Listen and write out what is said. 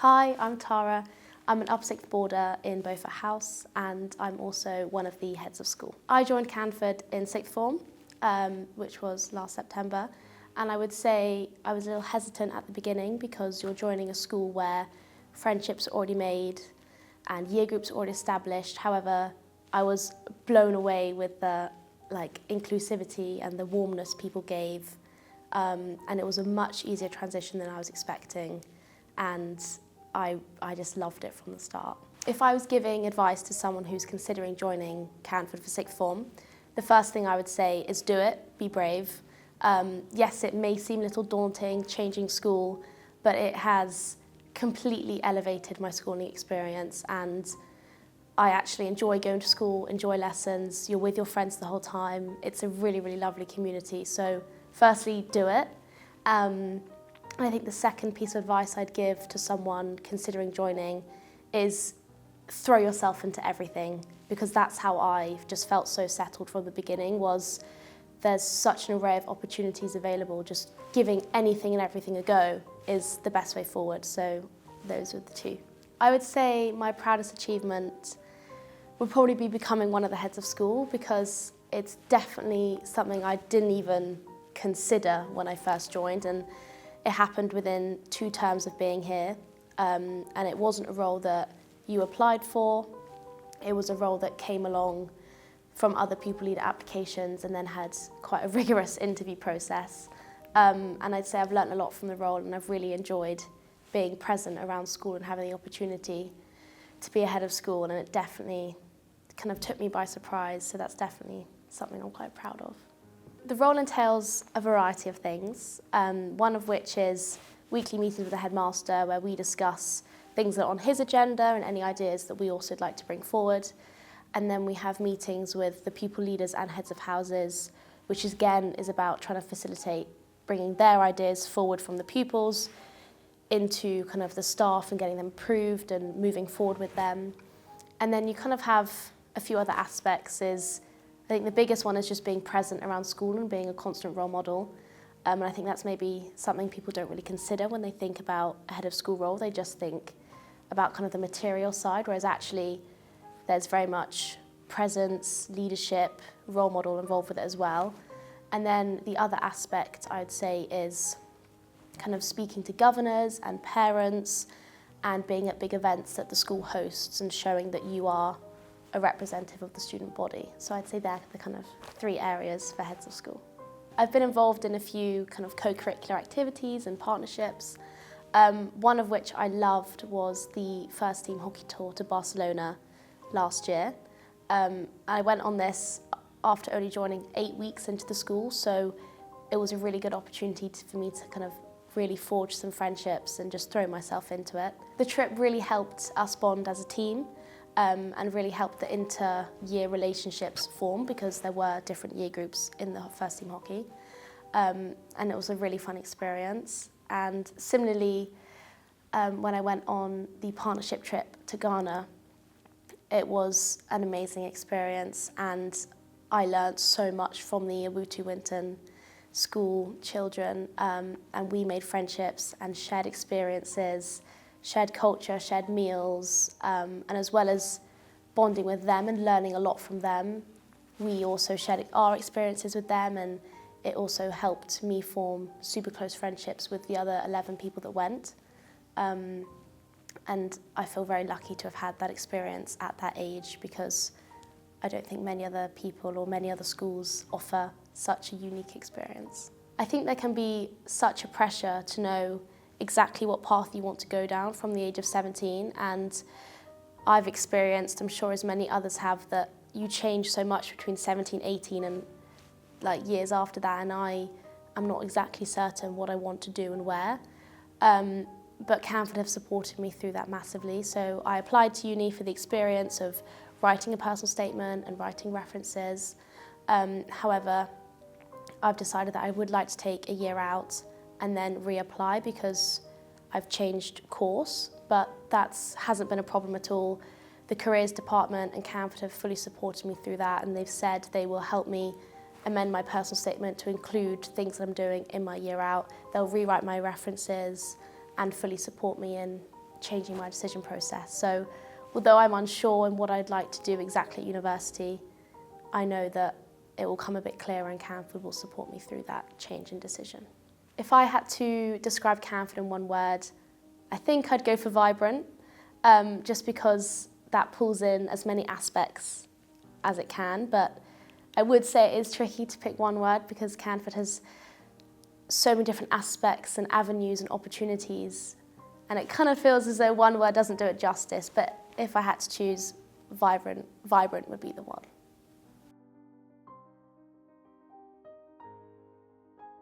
Hi, I'm Tara. I'm an upper sixth boarder in Beaufort House and I'm also one of the heads of school. I joined Canford in sixth form, which was last September, and I would say I was a little hesitant at the beginning because you're joining a school where friendships are already made and year groups are already established. However, I was blown away with the inclusivity and the warmness people gave, and it was a much easier transition than I was expecting. And I just loved it from the start. If I was giving advice to someone who's considering joining Canford for sixth form, the first thing I would say is do it, be brave. Yes, it may seem a little daunting, changing school, but it has completely elevated my schooling experience, and I actually enjoy going to school, enjoy lessons, you're with your friends the whole time. It's a really, really lovely community. So firstly, do it. I think the second piece of advice I'd give to someone considering joining is throw yourself into everything, because that's how I just felt so settled from the beginning. Was there's such an array of opportunities available, just giving anything and everything a go is the best way forward. So those are the two. I would say my proudest achievement would probably be becoming one of the heads of school, because it's definitely something I didn't even consider when I first joined, and it happened within 2 terms of being here, and it wasn't a role that you applied for. It was a role that came along from other pupil leader applications and then had quite a rigorous interview process. And I'd say I've learnt a lot from the role, and I've really enjoyed being present around school and having the opportunity to be a head of school, and it definitely kind of took me by surprise, so that's definitely something I'm quite proud of. The role entails a variety of things, one of which is weekly meetings with the headmaster where we discuss things that are on his agenda and any ideas that we also would like to bring forward. And then we have meetings with the pupil leaders and heads of houses, which again is about trying to facilitate bringing their ideas forward from the pupils into kind of the staff and getting them approved and moving forward with them. And then you kind of have a few other aspects. I think the biggest one is just being present around school and being a constant role model. And I think that's maybe something people don't really consider when they think about a head of school role. They just think about kind of the material side, whereas actually there's very much presence, leadership, role model involved with it as well. And then the other aspect I'd say is kind of speaking to governors and parents and being at big events that the school hosts and showing that you are a representative of the student body. So I'd say they're the kind of 3 areas for heads of school. I've been involved in a few kind of co-curricular activities and partnerships, one of which I loved was the first team hockey tour to Barcelona last year. I went on this after only joining 8 weeks into the school, so it was a really good opportunity for me to kind of really forge some friendships and just throw myself into it. The trip really helped us bond as a team, and really helped the inter-year relationships form, because there were different year groups in the first team hockey, and it was a really fun experience. And similarly, when I went on the partnership trip to Ghana, it was an amazing experience, and I learnt so much from the Owutu Winton school children, and we made friendships and shared experiences, shared culture, shared meals, and as well as bonding with them and learning a lot from them, we also shared our experiences with them, and it also helped me form super close friendships with the other 11 people that went. And I feel very lucky to have had that experience at that age, because I don't think many other people or many other schools offer such a unique experience. I think there can be such a pressure to know exactly what path you want to go down from the age of 17, and I've experienced, I'm sure as many others have, that you change so much between 17, 18 and years after that, and I am not exactly certain what I want to do and where. But Canford have supported me through that massively. So I applied to uni for the experience of writing a personal statement and writing references. However, I've decided that I would like to take a year out and then reapply, because I've changed course, but that hasn't been a problem at all. The careers department and Canford have fully supported me through that, and they've said they will help me amend my personal statement to include things that I'm doing in my year out. They'll rewrite my references and fully support me in changing my decision process. So although I'm unsure in what I'd like to do exactly at university, I know that it will come a bit clearer and Canford will support me through that change in decision. If I had to describe Canford in one word, I think I'd go for vibrant, just because that pulls in as many aspects as it can, but I would say it is tricky to pick one word because Canford has so many different aspects and avenues and opportunities, and it kind of feels as though one word doesn't do it justice, but if I had to choose, vibrant would be the one.